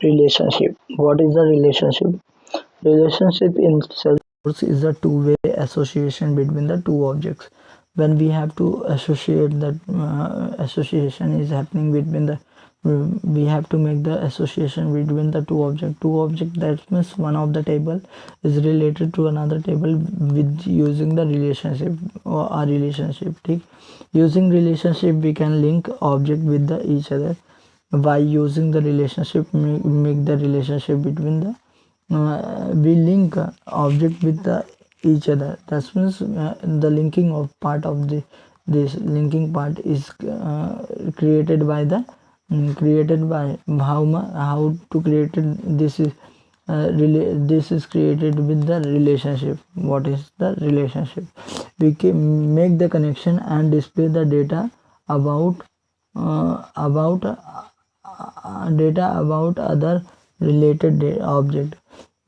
Relationship. What is the relationship? Relationship in Salesforce is a two-way association between the two objects. When we have to associate that association is happening between the we have to make the association between the two object, that means one of the table is related to another table with using the relationship or a relationship. ठीक? Using relationship we can link object with the each other. By using the relationship, make the relationship between the we link object with the each other. That means the linking of part of the this linking part is created by the created by how to create it. This is this is created with the relationship. What is the relationship? We can make the connection and display the data about data about other related object.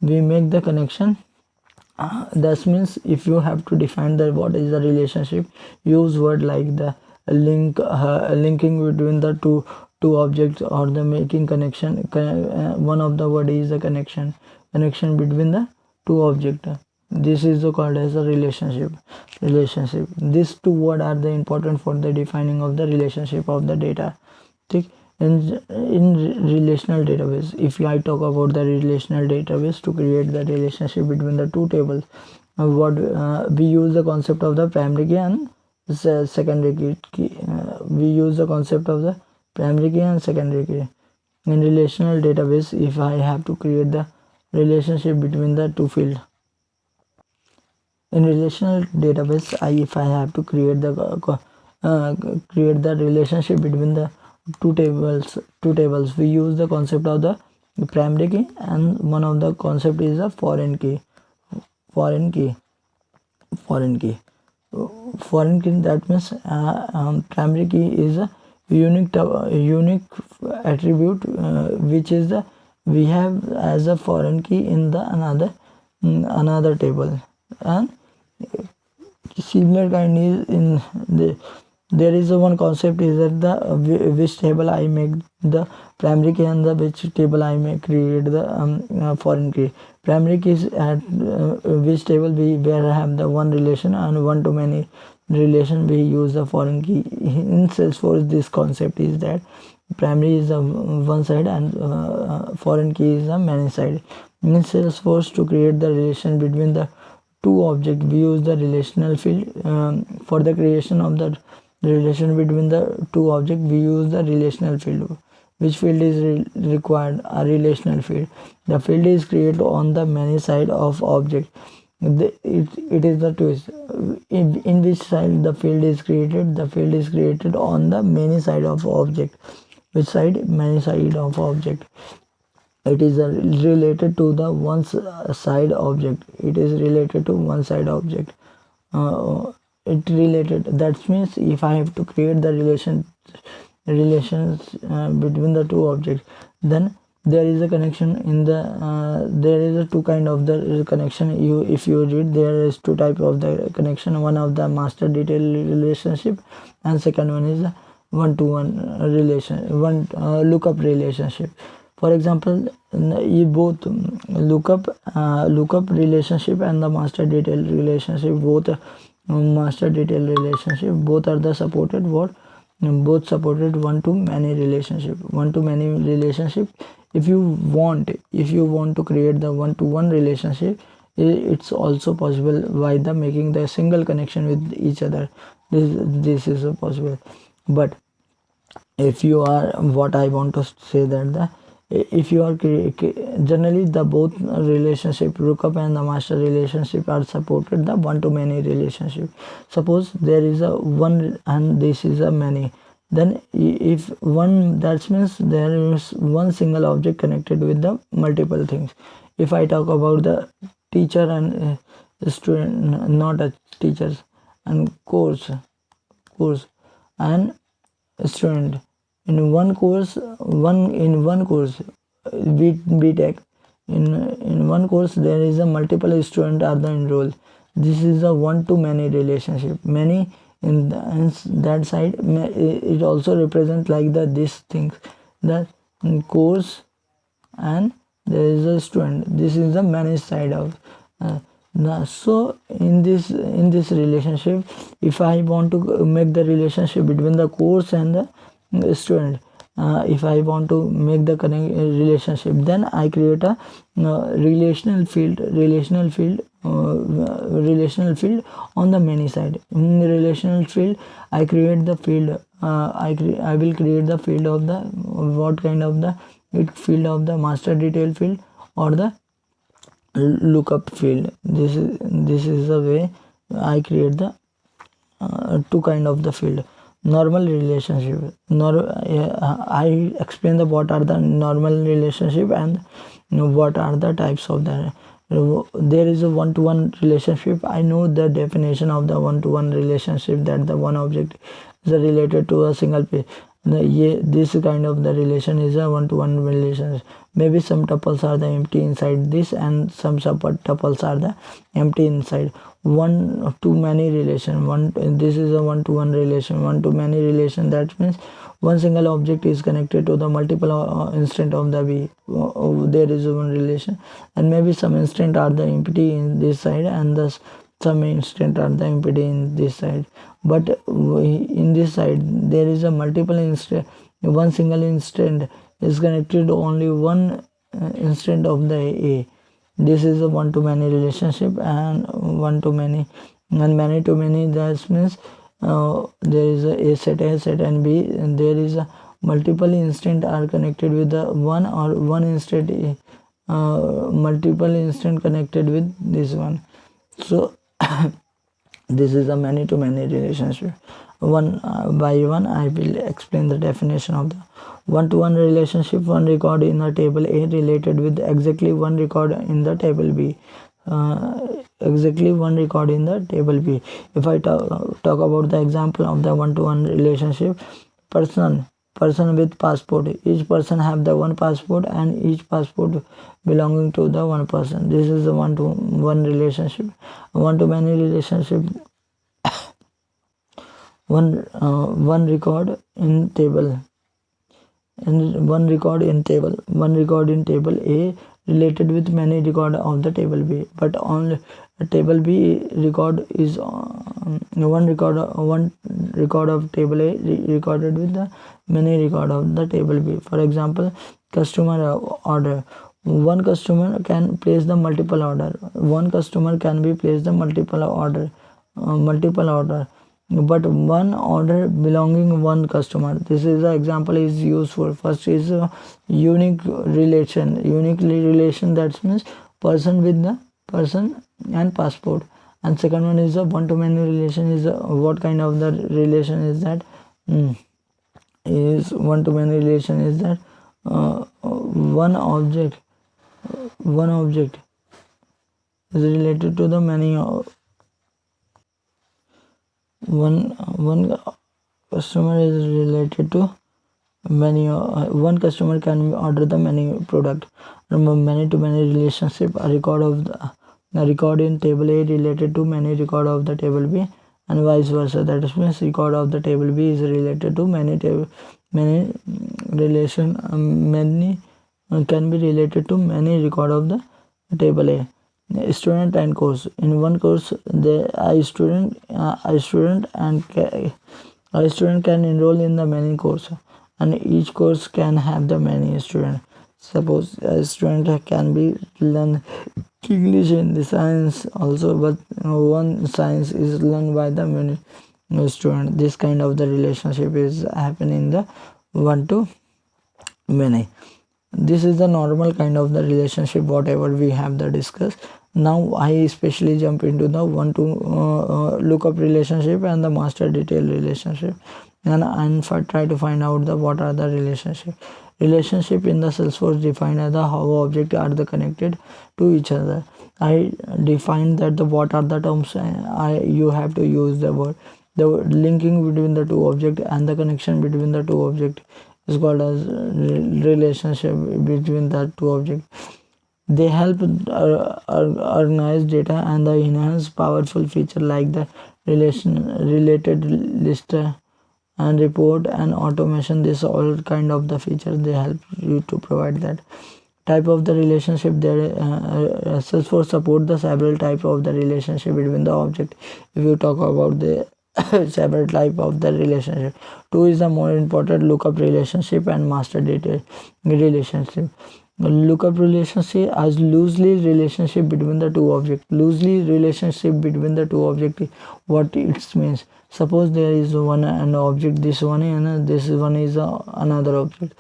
We make the connection. That means if you have to define the what is the relationship, use word like the linking between the two objects, or the making connection. One of the word is the connection between the two object. This is called as a relationship. These two words are the important for the defining of the relationship of the data. In relational database, if I talk about the relational database, to create the relationship between the two tables, what we use the concept of the primary key and secondary key. We use the concept of the primary key and secondary key. In relational database, if I have to create the relationship between the two fields, in relational database, if I have to create the relationship between the two tables, we use the concept of the primary key, and one of the concept is a foreign key. Foreign key, that means primary key is a unique attribute which is the we have as a foreign key in the another table. And similar kind is in the there is a one concept is that the which table I make the primary key, and the which table I may create the foreign key. Primary key is at which table we where have the one relation, and one to many relation we use the foreign key. In Salesforce, this concept is that primary is the one side and foreign key is the many side. In Salesforce, to create the relation between the two objects, we use the relational field. For the creation of the relation between the two objects, we use the relational field. Which field is required? A relational field. The field is created on the many side of object. It is the twist. In which side the field is created? The field is created on the many side of object. Which side? Many side of object. It is related to the one side object. It is related to one side object. It related, that means if I have to create the relations between the two objects, then there is a connection in the there is a two kind of the connection. If you read, there is two type of the connection. One of the master detail relationship, and second one is one-to-one relation, one lookup relationship. For example, you both lookup relationship and the master detail relationship, both master detail relationship, both are the supported what both supported one-to-many relationship. If you want to create the one-to-one relationship, it's also possible by the making the single connection with each other. This is possible. But if you are, what I want to say that the if you are generally the both relationship, lookup and the master relationship, are supported the one-to-many relationship. Suppose there is a one and this is a many, then if one, that means there is one single object connected with the multiple things. If I talk about the teacher and student, not a teachers, and course and student, in one course BTech, in one course there is a multiple student are the enrolled. This is a one-to-many relationship. Many in that side, it also represent like the this things, the course and there is a student. This is the managed side of now. So in this relationship, if I want to make the relationship between the course and the student, if I want to make the relationship, then I create a relational field on the many side. In the relational field, I create the field. I will create the field of the what kind of the field of the master detail field or the lookup field. This is the way I create the two kind of the field. Normal relationship. I explain the what are the normal relationship and what are the types of the. There is a one-to-one relationship. I know the definition of the one-to-one relationship, that the one object is related to a single page. This kind of the relation is a one-to-one relation. Maybe some tuples are the empty inside this and some tuples are the empty inside. One to many relation. This is a one-to-one relation. One to many relation, that means one single object is connected to the multiple instant of the V. There is one relation, and maybe some instant are the empty in this side and thus some instant are the empty in this side. But in this side there is a multiple instant. One single instant is connected to only one instant of the A. This is a one to many relationship, and one to many and many to many, that means there is a set and B, and there is a multiple instant are connected with the one, or one instant multiple instant connected with this one. So this is a many to many relationship. One by one I will explain the definition of the one-to-one relationship. One record in the table A related with exactly one record in the table B. Exactly one record in the table B. If I talk about the example of the one-to-one relationship, person with passport. Each person have the one passport, and each passport belonging to the one person. This is the one-to-one relationship. One-to-many relationship. One record in table, one record in table A related with many record of the table B, but on table B record is one record of table A recorded with the many record of the table B. For example, customer order. One customer can place the multiple order. One customer can be placed the multiple order, but one order belonging one customer. This is the example is useful. First is unique relation. That means person with the person and passport. And second one is a one-to-many relation. Is what kind of the relation is that? Is one-to-many relation is that one object is related to the many. One customer is related to many. One customer can order the many product. Many to many relationship. A record in table A related to many record of the table B, and vice versa. That means record of the table B is related to many relation. Many can be related to many record of the table A. Student and course. In one course, a student can enroll in the many course, and each course can have the many student. Suppose a student can be learn English in the science also, but one science is learned by the many student. This kind of the relationship is happening in the one to many. This is the normal kind of the relationship whatever we have the discussed. Now I especially jump into the one to lookup relationship and the master detail relationship, and try to find out the what are the relationship in the Salesforce defined as the how objects are the connected to each other. I define that the what are the terms. You have to use the word. The linking between the two objects and the connection between the two objects is called as relationship between the two objects. They help organize data and the enhance powerful feature like the related list and report and automation. This all kind of the features they help you to provide that. type of the relationship there search for support the several type of the relationship between the object. If you talk about the several type of the relationship, two is the more important: lookup relationship and master data relationship. Lookup relationship as loosely relationship between the two objects. Loosely relationship between the two objects, what it means: suppose there is one and object, this one and this one is another object.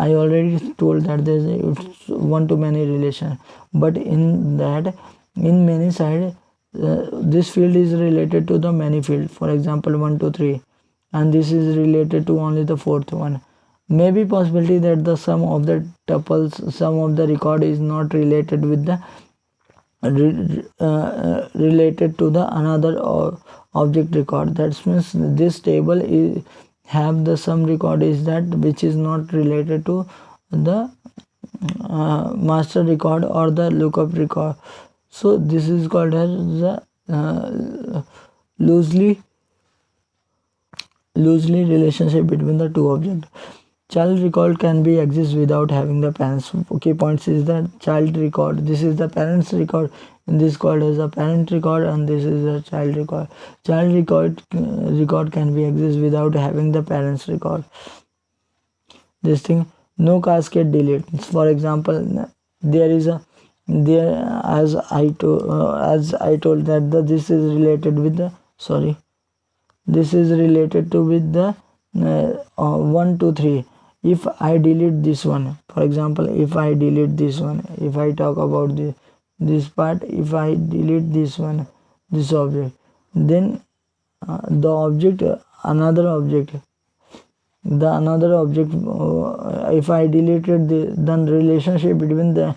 I already told that there is one to many relation, but in that, in many side, this field is related to the many field. For example, 1 2 3, and this is related to only the fourth one. Maybe possibility that the sum of the tuples, sum of the record is not related with the related to the another object record. That means this table is have the sum record is that which is not related to the master record or the lookup record. So this is called as the loosely relationship between the two objects. Child record can be exist without having the parents. Okay, points is that child record, this is the parents record, and this called as a parent record, and this is a child record. Child record can be exist without having the parents record. This thing, no cascade delete. For example, there is a there as I told that this is related with the this is related to with the 1 2 3. If I delete this one, for example, if I delete this one, if I talk about this part, if I delete this one, this object, then the object, another object, if I deleted then relationship between them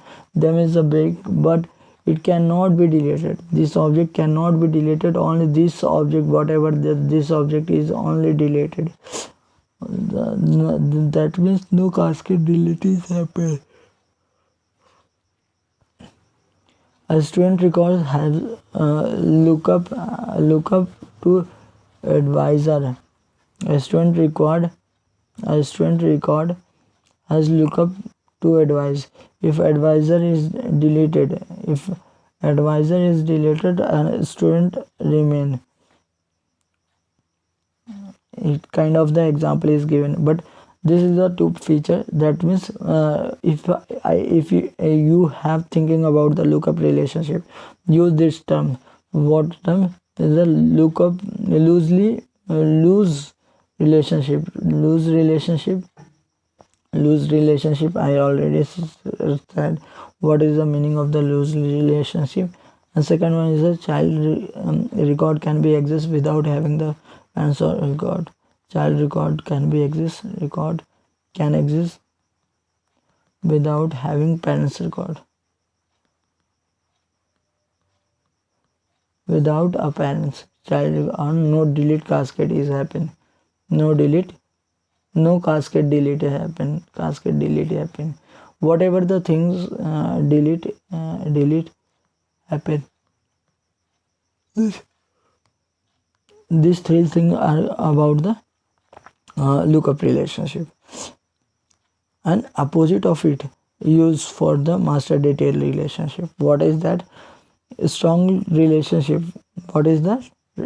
is a big, but it cannot be deleted. This object cannot be deleted. Only this object, whatever this object is, only deleted. That means no cascade delete is happen. A student record has lookup to advisor. A student record has lookup to advise. If advisor is deleted, and student remain. It kind of the example is given, but this is the two feature. That means if you have thinking about the lookup relationship, use this term. What term is the lookup? Loose relationship. I already said what is the meaning of the loose relationship. And second one is a child record can be exist without having the parents or record. Child record can exist without having parents record. Without a parents, child record, no delete cascade is happen. No cascade delete happen. Whatever the things delete happen. These three things are about the lookup relationship. And opposite of it, used for the master detail relationship. What is that? Strong relationship. What is that?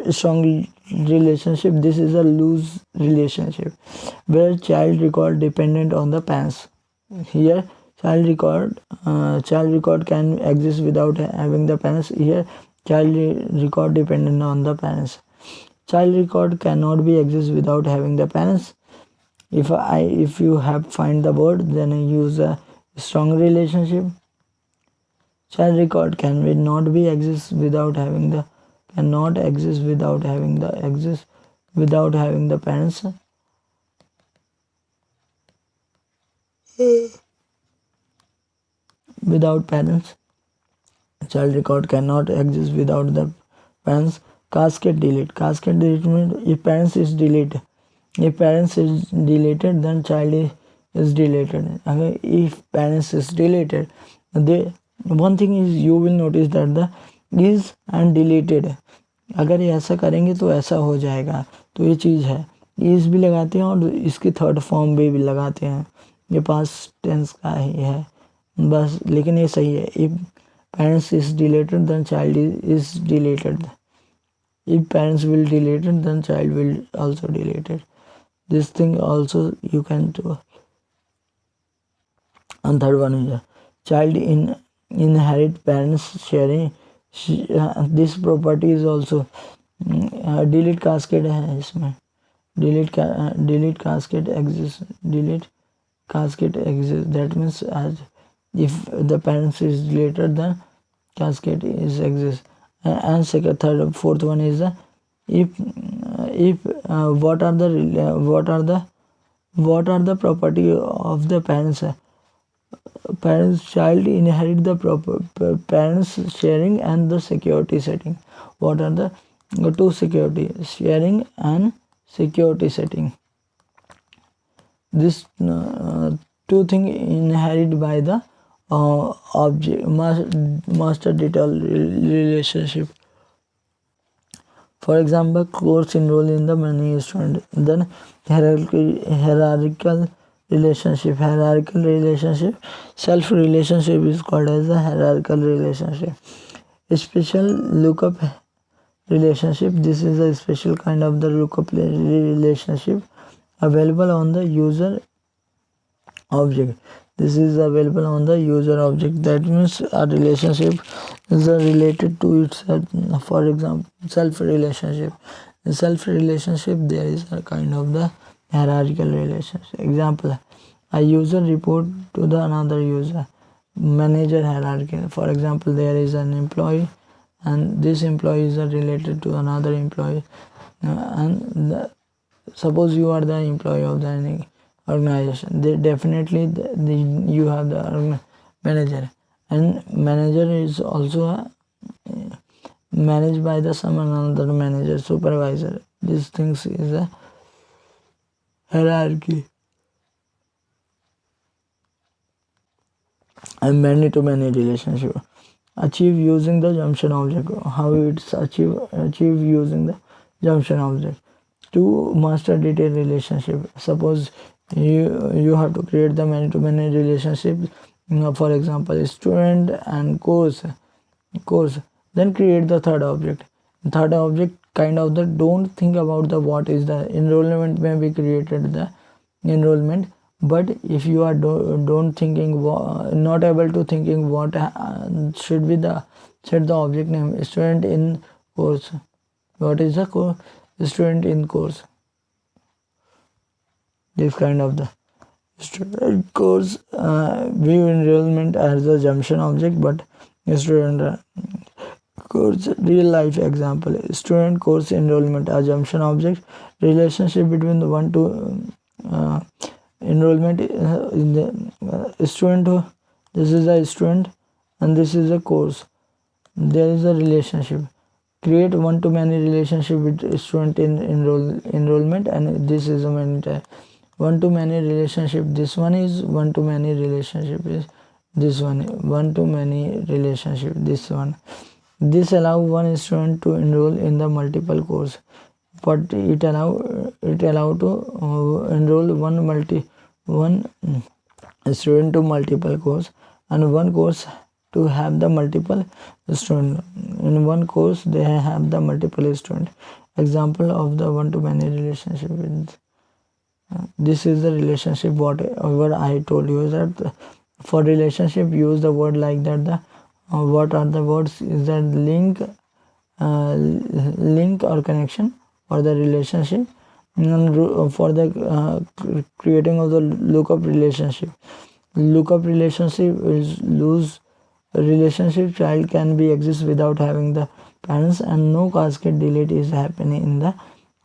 Strong relationship. This is a loose relationship where child record dependent on the parents. Here child record can exist without having the parents. Here child record dependent on the parents. Child record cannot be exist without having the parents. If you have find the word, then I use a strong relationship. Child record cannot be exist without having the parents. Without parents, child record cannot exist without the parents. Cascade delete means if parents is deleted, then child is deleted. Okay? If parents is deleted, one thing is you will notice that the is and deleted, अगर ये ऐसा करेंगे तो ऐसा हो जाएगा. तो ये चीज़ है, इस भी लगाते हैं और इसकी थर्ड फॉर्म भी लगाते हैं. ये पास्ट टेंस का ही है. बस लेकिन ये सही है. If parents is deleted then child is deleted. If parents will delete it then child will also delete it. This thing also you can do. And third one is child inherit parents sharing. This property is also delete cascade है इसमें. Delete cascade exists. Delete cascade exists. That means as if the parents is deleted, then cascade is exists. And second, third, fourth one is if what are the property of the parents. Parents child inherit the parents sharing and the security setting. What are the two security sharing and security setting? This two thing inherited by the object master detail relationship. For example, course enroll in the many student. Then hierarchical relationship. Self relationship is called as a hierarchical relationship. A special lookup relationship. This is a special kind of the lookup relationship available on the user object. This is available on the user object. That means a relationship is related to itself. For example, self relationship. In self relationship, there is a kind of the hierarchical relationship. Example: a user report to the another user. Manager hierarchy. For example, there is an employee, and this employee is related to another employee. Suppose you are the employee of the organization. They definitely you have the manager, and manager is also managed by the some another manager, supervisor. These things is a hierarchy. And many to many relationship. Achieve using the junction object. How it's achieve using the junction object. Two master detail relationship. Suppose you have to create the many to many relationship. For example, student and course. Then create the third object. Third object kind of the don't think about the what is the enrollment may be created the enrollment. But if you are don't thinking not able to thinking what should be the set the object name student in course. What is the student in course? This kind of the student course view enrollment as a junction object, but student course real life example. Student course enrollment assumption object. Relationship between the one to enrollment in the student. This is a student and this is a course. There is a relationship. Create one to many relationship with student in enrollment, and this is a many one to many relationship. This one is one to many relationship is this one to many relationship. This allow one student to enroll in the multiple course, but it allow to enroll one student to multiple course, and one course to have the multiple student. In one course they have the multiple student. Example of the one to many relationship with this is the relationship. Whatever I told you is that for relationship use the word like that. The what are the words is that link or connection for the relationship, and for the creating of the lookup relationship. Lookup relationship is loose relationship. Child can be exist without having the parents, and no cascade delete is happening in the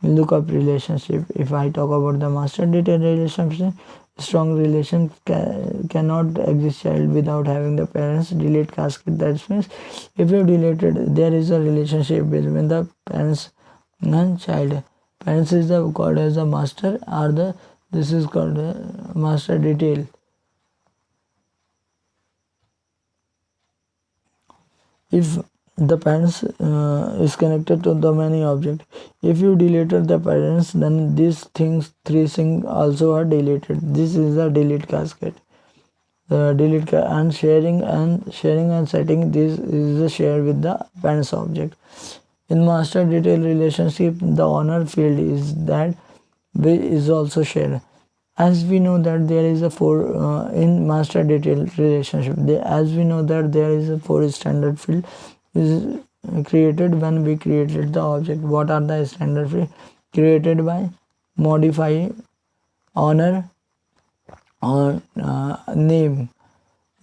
lookup relationship. If I talk about the master detail relationship, strong relation cannot exist child without having the parents. Delete cascade, that means if you deleted there is a relationship between the parents and child. Parents is the called as the master, or the this is called master detail. If the parents is connected to the many object, if you deleted the parents, then these things three things also are deleted. This is the delete cascade. delete and sharing and setting. This is the share with the parents object. In master detail relationship, the owner field is also shared. As we know that there is a in master detail relationship, as we know that there is a for standard field is created when we created the object. What are the standard field? Created by modify owner or name.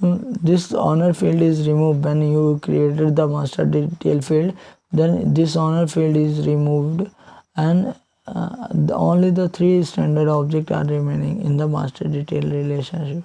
This owner field is removed when you created the master detail field. Then this owner field is removed, and only the three standard objects are remaining in the master detail relationship.